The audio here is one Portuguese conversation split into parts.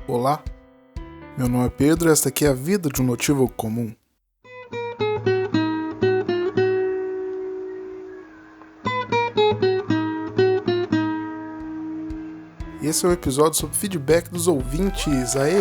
Olá, meu nome é Pedro e esta aqui é a vida de um notívago comum. Esse é um episódio sobre feedback dos ouvintes. Aê!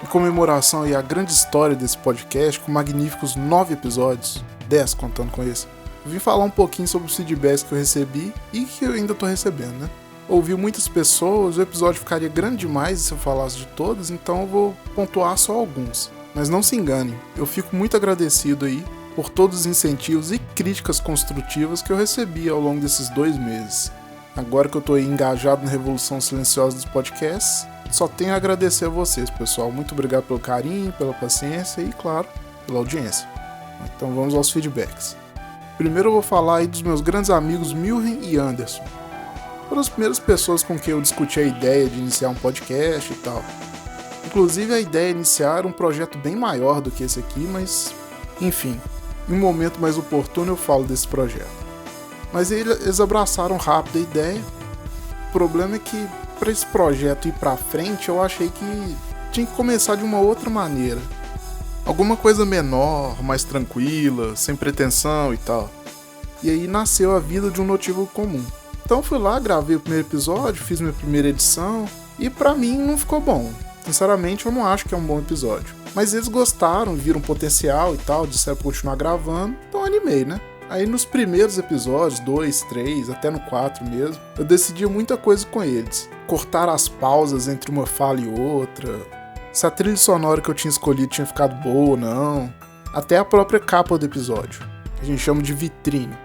Em comemoração à grande história desse podcast, com magníficos 9 episódios, 10 contando com esse, eu vim falar um pouquinho sobre os feedbacks que eu recebi e que eu ainda tô recebendo, né? Ouvi muitas pessoas, o episódio ficaria grande demais se eu falasse de todos, então eu vou pontuar só alguns. Mas não se enganem, eu fico muito agradecido aí por todos os incentivos e críticas construtivas que eu recebi ao longo desses 2 meses. Agora que eu tô aí engajado na revolução silenciosa dos podcasts, só tenho a agradecer a vocês, pessoal. Muito obrigado pelo carinho, pela paciência e, claro, pela audiência. Então vamos aos feedbacks. Primeiro eu vou falar aí dos meus grandes amigos Milren e Anderson. Foram as primeiras pessoas com quem eu discuti a ideia de iniciar um podcast e tal. Inclusive a ideia inicial era um projeto bem maior do que esse aqui, mas enfim, em um momento mais oportuno eu falo desse projeto. Mas eles abraçaram rápido a ideia. O problema é que para esse projeto ir pra frente eu achei que tinha que começar de uma outra maneira. Alguma coisa menor, mais tranquila, sem pretensão e tal. E aí nasceu a vida de um notívago comum. Então fui lá, gravei o primeiro episódio, fiz minha primeira edição e pra mim não ficou bom. Sinceramente eu não acho que é um bom episódio. Mas eles gostaram, viram potencial e tal, disseram pra continuar gravando, então animei, né? Aí nos primeiros episódios, 2, 3, até no 4 mesmo, eu decidi muita coisa com eles. Cortar as pausas entre uma fala e outra, se a trilha sonora que eu tinha escolhido tinha ficado boa ou não, até a própria capa do episódio, que a gente chama de vitrine.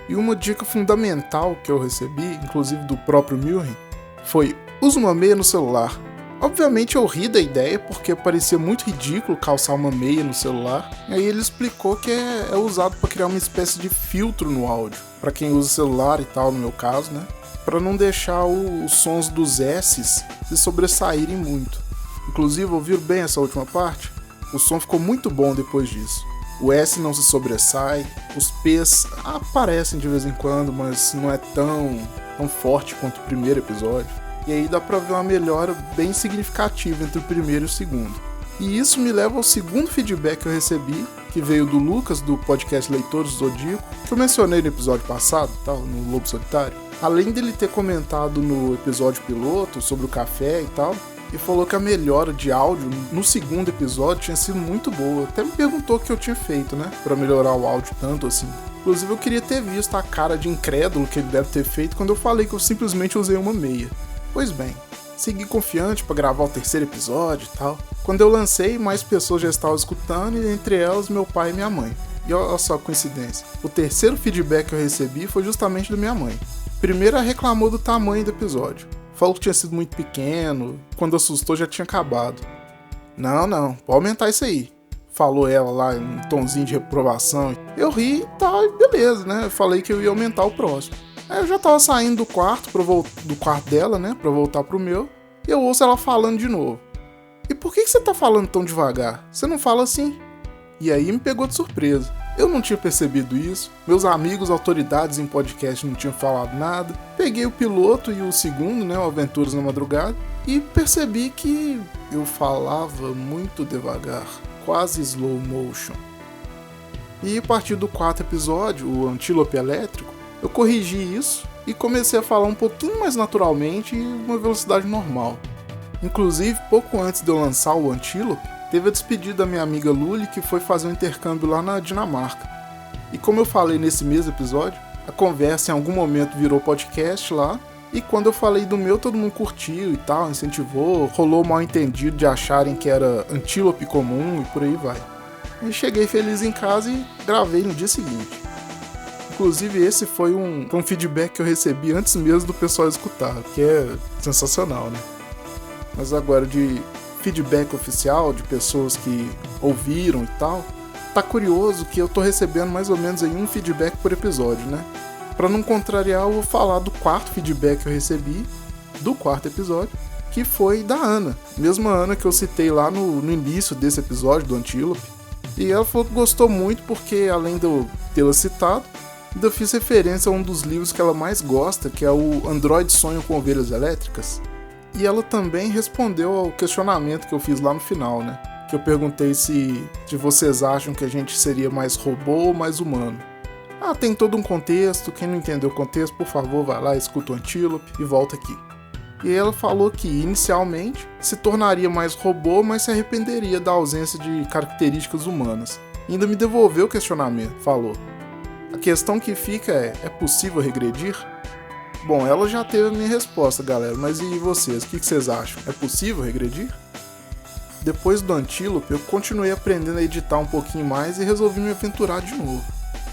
E uma dica fundamental que eu recebi, inclusive do próprio Milren, foi: use uma meia no celular. Obviamente eu ri da ideia porque parecia muito ridículo calçar uma meia no celular. E aí ele explicou que é usado para criar uma espécie de filtro no áudio, para quem usa celular e tal, no meu caso, né? Para não deixar os sons dos S's se sobressaírem muito. Inclusive, ouviram bem essa última parte? O som ficou muito bom depois disso. O S não se sobressai, os P's aparecem de vez em quando, mas não é tão forte quanto o primeiro episódio. E aí dá pra ver uma melhora bem significativa entre o primeiro e o segundo. E isso me leva ao segundo feedback que eu recebi, que veio do Lucas, do podcast Leitores do Zodíaco, que eu mencionei no episódio passado, no Lobo Solitário. Além dele ter comentado no episódio piloto sobre o café e tal, e falou que a melhora de áudio no segundo episódio tinha sido muito boa. Até me perguntou o que eu tinha feito, né, pra melhorar o áudio tanto assim. Inclusive eu queria ter visto a cara de incrédulo que ele deve ter feito quando eu falei que eu simplesmente usei uma meia. Pois bem, segui confiante pra gravar o terceiro episódio e tal. Quando eu lancei, mais pessoas já estavam escutando, e entre elas meu pai e minha mãe. E olha só a coincidência, o terceiro feedback que eu recebi foi justamente da minha mãe. Primeiro, ela reclamou do tamanho do episódio. Falou que tinha sido muito pequeno, quando assustou já tinha acabado. Não, pode aumentar isso aí. Falou ela lá em um tonzinho de reprovação. Eu ri e tal, e beleza, né? Eu falei que eu ia aumentar o próximo. Aí eu já tava saindo do quarto, do quarto dela, né? Pra voltar pro meu. E eu ouço ela falando de novo. E por que você tá falando tão devagar? Você não fala assim? E aí me pegou de surpresa. Eu não tinha percebido isso, meus amigos autoridades em podcast não tinham falado nada. Peguei o piloto e o segundo, né, o Aventuras na Madrugada, e percebi que eu falava muito devagar, quase slow motion. E a partir do 4º episódio, o Antílope Elétrico, eu corrigi isso e comecei a falar um pouquinho mais naturalmente e uma velocidade normal. Inclusive, pouco antes de eu lançar o Antílope, teve a despedida da minha amiga Luli, que foi fazer um intercâmbio lá na Dinamarca. E como eu falei nesse mesmo episódio, a conversa em algum momento virou podcast lá, e quando eu falei do meu, todo mundo curtiu e tal, incentivou, rolou mal entendido de acharem que era antílope comum e por aí vai. E cheguei feliz em casa e gravei no dia seguinte. Inclusive esse foi um feedback que eu recebi antes mesmo do pessoal escutar, que é sensacional, né? Mas agora de feedback oficial, de pessoas que ouviram e tal, tá curioso que eu tô recebendo mais ou menos aí um feedback por episódio, né? Pra não contrariar, eu vou falar do 4º feedback que eu recebi, do 4º episódio, que foi da Ana. Mesma Ana que eu citei lá no início desse episódio do Antílope. E ela falou que gostou muito porque, além de eu tê-la citado, ainda fiz referência a um dos livros que ela mais gosta, que é o Android Sonho com Ovelhas Elétricas. E ela também respondeu ao questionamento que eu fiz lá no final, né? Que eu perguntei se vocês acham que a gente seria mais robô ou mais humano. Tem todo um contexto, quem não entendeu o contexto, por favor, vai lá, escuta o Antílope e volta aqui. E ela falou que, inicialmente, se tornaria mais robô, mas se arrependeria da ausência de características humanas. E ainda me devolveu o questionamento, falou. A questão que fica é possível regredir? Bom, ela já teve a minha resposta, galera, mas e vocês? O que vocês acham? É possível regredir? Depois do Antílope, eu continuei aprendendo a editar um pouquinho mais e resolvi me aventurar de novo.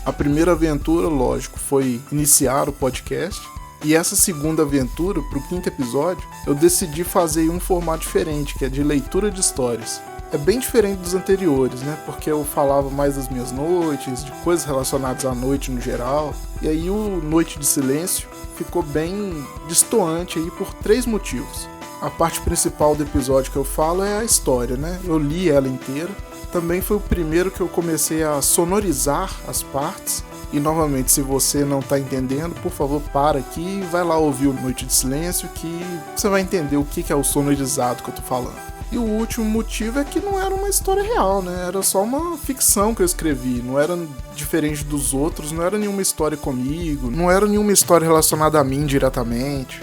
A primeira aventura, lógico, foi iniciar o podcast. E essa segunda aventura, pro 5º episódio, eu decidi fazer um formato diferente, que é de leitura de histórias. É bem diferente dos anteriores, né? Porque eu falava mais das minhas noites, de coisas relacionadas à noite no geral. E aí o Noite de Silêncio ficou bem destoante aí por 3 motivos. A parte principal do episódio que eu falo é a história, né? Eu li ela inteira. Também foi o primeiro que eu comecei a sonorizar as partes. E novamente, se você não tá entendendo, por favor, para aqui e vai lá ouvir o Noite de Silêncio que você vai entender o que é o sonorizado que eu tô falando. E o último motivo é que não era uma história real, né? Era só uma ficção que eu escrevi, não era diferente dos outros, não era nenhuma história comigo, não era nenhuma história relacionada a mim diretamente.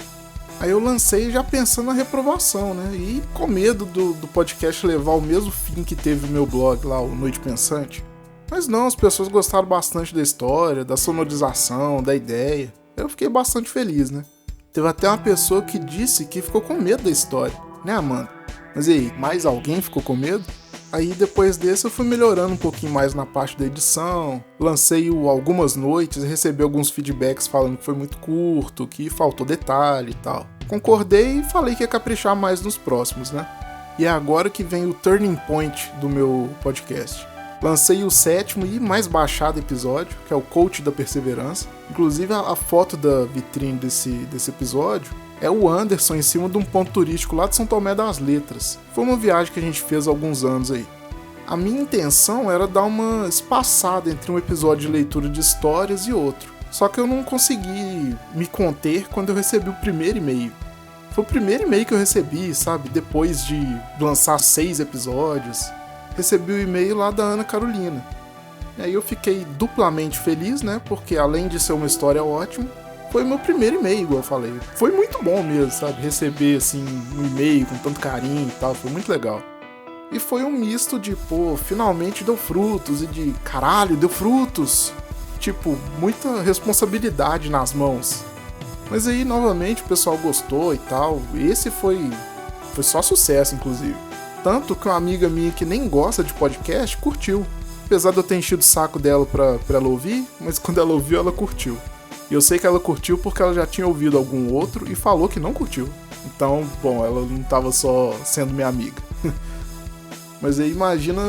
Aí eu lancei já pensando na reprovação, né? E com medo do podcast levar o mesmo fim que teve o meu blog lá, o Noite Pensante. Mas não, as pessoas gostaram bastante da história, da sonorização, da ideia. Eu fiquei bastante feliz, né? Teve até uma pessoa que disse que ficou com medo da história, né, Amanda? Mas e aí, mais alguém ficou com medo? Aí depois desse eu fui melhorando um pouquinho mais na parte da edição, lancei algumas noites e recebi alguns feedbacks falando que foi muito curto, que faltou detalhe e tal. Concordei e falei que ia caprichar mais nos próximos, né? E é agora que vem o turning point do meu podcast. Lancei o 7º e mais baixado episódio, que é o Coach da Perseverança. Inclusive a foto da vitrine desse episódio é o Anderson em cima de um ponto turístico lá de São Tomé das Letras. Foi uma viagem que a gente fez há alguns anos aí. A minha intenção era dar uma espaçada entre um episódio de leitura de histórias e outro. Só que eu não consegui me conter quando eu recebi o primeiro e-mail. Foi o primeiro e-mail que eu recebi, sabe? Depois de lançar 6 episódios. Recebi o e-mail lá da Ana Carolina. E aí eu fiquei duplamente feliz, né? Porque além de ser uma história ótima, foi o meu primeiro e-mail, igual eu falei. Foi muito bom mesmo, sabe? Receber, assim, um e-mail com tanto carinho e tal, foi muito legal. E foi um misto de, finalmente deu frutos, e de, caralho, deu frutos. Tipo, muita responsabilidade nas mãos. Mas aí, novamente, o pessoal gostou e tal. Esse foi só sucesso, inclusive. Tanto que uma amiga minha que nem gosta de podcast curtiu. Apesar de eu ter enchido o saco dela pra ela ouvir, mas quando ela ouviu, ela curtiu. E eu sei que ela curtiu porque ela já tinha ouvido algum outro e falou que não curtiu. Então, bom, ela não tava só sendo minha amiga. Mas aí imagina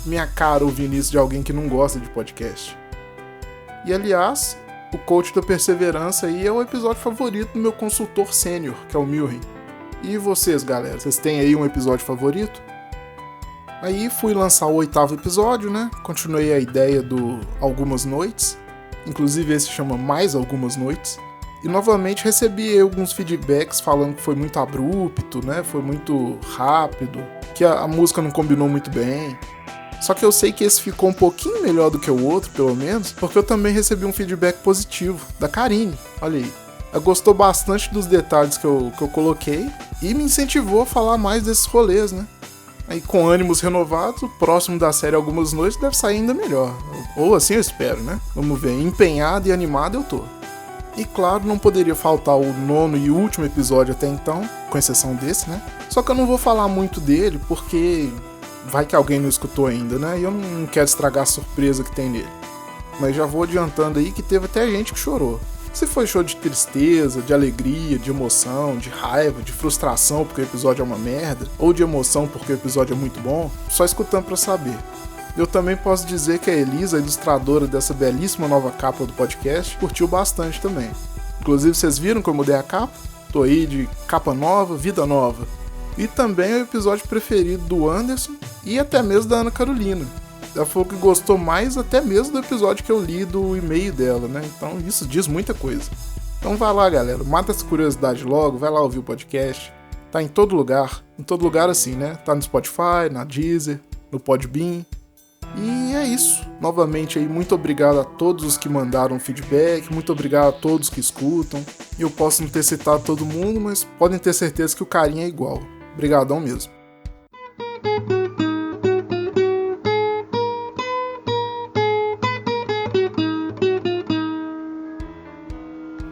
minha cara ouvindo isso de alguém que não gosta de podcast. E aliás, o Coach da Perseverança aí é o episódio favorito do meu consultor sênior, que é o Milren. E vocês, galera? Vocês têm aí um episódio favorito? Aí fui lançar o 8º episódio, né? Continuei a ideia do Algumas Noites. Inclusive esse chama Mais Algumas Noites. E novamente recebi alguns feedbacks falando que foi muito abrupto, né? Foi muito rápido, que a música não combinou muito bem. Só que eu sei que esse ficou um pouquinho melhor do que o outro, pelo menos, porque eu também recebi um feedback positivo, da Karine, olha aí. Ela gostou bastante dos detalhes que eu coloquei e me incentivou a falar mais desses rolês, né? Aí com ânimos renovados, o próximo da série Algumas Noites deve sair ainda melhor. Ou assim eu espero, né? Vamos ver, empenhado e animado eu tô. E claro, não poderia faltar o 9º e último episódio até então, com exceção desse, né? Só que eu não vou falar muito dele, porque vai que alguém não escutou ainda, né? E eu não quero estragar a surpresa que tem nele. Mas já vou adiantando aí que teve até gente que chorou. Se foi show de tristeza, de alegria, de emoção, de raiva, de frustração porque o episódio é uma merda, ou de emoção porque o episódio é muito bom, só escutando pra saber. Eu também posso dizer que a Elisa, a ilustradora dessa belíssima nova capa do podcast, curtiu bastante também. Inclusive, vocês viram que eu mudei a capa? Tô aí de capa nova, vida nova. E também é o episódio preferido do Anderson e até mesmo da Ana Carolina. Ela falou que gostou mais até mesmo do episódio que eu li do e-mail dela, né? Então isso diz muita coisa. Então vai lá, galera, mata essa curiosidade logo, vai lá ouvir o podcast. Tá em todo lugar assim, né? Tá no Spotify, na Deezer, no Podbean. E é isso. Novamente aí, muito obrigado a todos os que mandaram feedback, muito obrigado a todos que escutam. Eu posso não ter citado todo mundo, mas podem ter certeza que o carinho é igual. Obrigadão mesmo.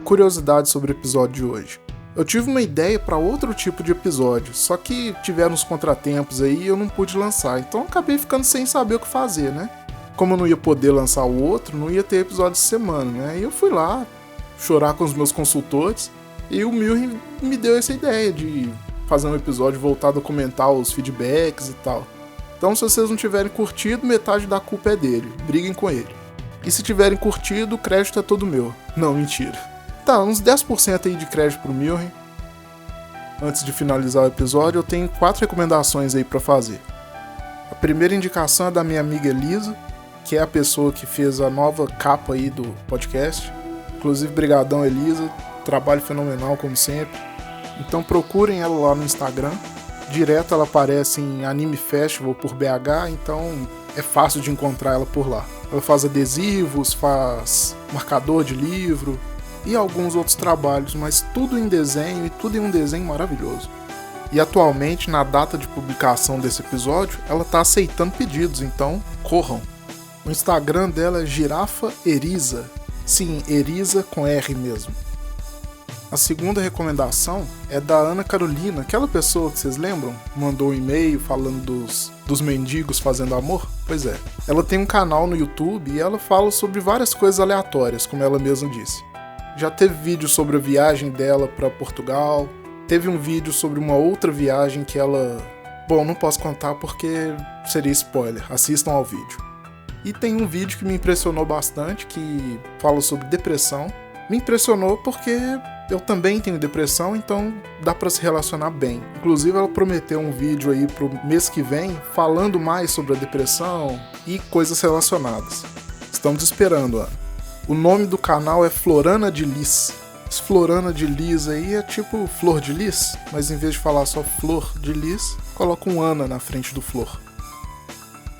Curiosidade sobre o episódio de hoje. Eu tive uma ideia para outro tipo de episódio, só que tiveram uns contratempos aí e eu não pude lançar, então eu acabei ficando sem saber o que fazer, né? Como eu não ia poder lançar o outro, não ia ter episódio de semana, né? E eu fui lá chorar com os meus consultores e o Milren me deu essa ideia de fazer um episódio voltado a comentar os feedbacks e tal. Então se vocês não tiverem curtido, metade da culpa é dele, briguem com ele. E se tiverem curtido, o crédito é todo meu. Não, mentira. Tá, uns 10% aí de crédito pro Milren. Antes de finalizar o episódio, eu tenho 4 recomendações aí pra fazer. A primeira indicação é da minha amiga Elisa, que é a pessoa que fez a nova capa aí do podcast. Inclusive, brigadão Elisa, trabalho fenomenal como sempre. Então procurem ela lá no Instagram. Direto ela aparece em Anime Festival por BH, então é fácil de encontrar ela por lá. Ela faz adesivos, faz marcador de livro e alguns outros trabalhos, mas tudo em desenho e tudo em um desenho maravilhoso. E atualmente, na data de publicação desse episódio, ela está aceitando pedidos, então corram. O Instagram dela é Girafa Eriza. Sim, Eriza com R mesmo. A segunda recomendação é da Ana Carolina, aquela pessoa que vocês lembram? Mandou um e-mail falando dos mendigos fazendo amor? Pois é. Ela tem um canal no YouTube e ela fala sobre várias coisas aleatórias, como ela mesma disse. Já teve vídeo sobre a viagem dela para Portugal, teve um vídeo sobre uma outra viagem que ela... Bom, não posso contar porque seria spoiler, assistam ao vídeo. E tem um vídeo que me impressionou bastante, que fala sobre depressão. Me impressionou porque eu também tenho depressão, então dá pra se relacionar bem. Inclusive ela prometeu um vídeo aí pro mês que vem, falando mais sobre a depressão e coisas relacionadas. Estamos esperando, Ana. O nome do canal é Florana de Lis. Esse Florana de Lis aí é tipo Flor de Lis, mas em vez de falar só Flor de Lis, coloca um Ana na frente do Flor.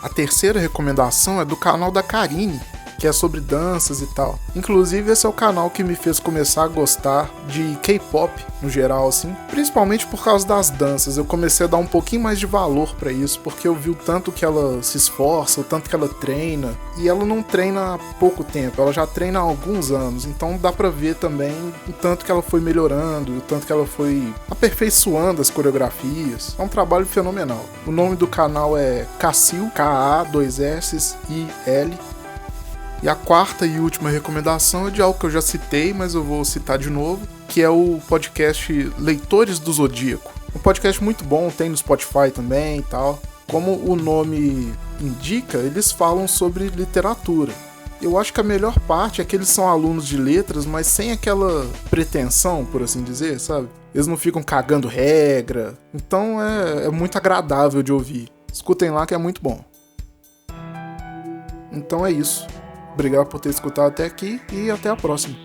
A terceira recomendação é do canal da Karine, que é sobre danças e tal. Inclusive esse é o canal que me fez começar a gostar de K-pop no geral, assim, principalmente por causa das danças. Eu comecei a dar um pouquinho mais de valor pra isso, porque eu vi o tanto que ela se esforça, o tanto que ela treina, e ela não treina há pouco tempo, ela já treina há alguns anos, então dá pra ver também o tanto que ela foi melhorando, o tanto que ela foi aperfeiçoando as coreografias. É um trabalho fenomenal. O nome do canal é Kassil, K-A-2-S-I-L. E a quarta e última recomendação é de algo que eu já citei, mas eu vou citar de novo, que é o podcast Leitores do Zodíaco. Um podcast muito bom, tem no Spotify também e tal. Como o nome indica, eles falam sobre literatura. Eu acho que a melhor parte é que eles são alunos de letras, mas sem aquela pretensão, por assim dizer, sabe? Eles não ficam cagando regra, então é muito agradável de ouvir. Escutem lá que é muito bom. Então é isso. Obrigado por ter escutado até aqui e até a próxima.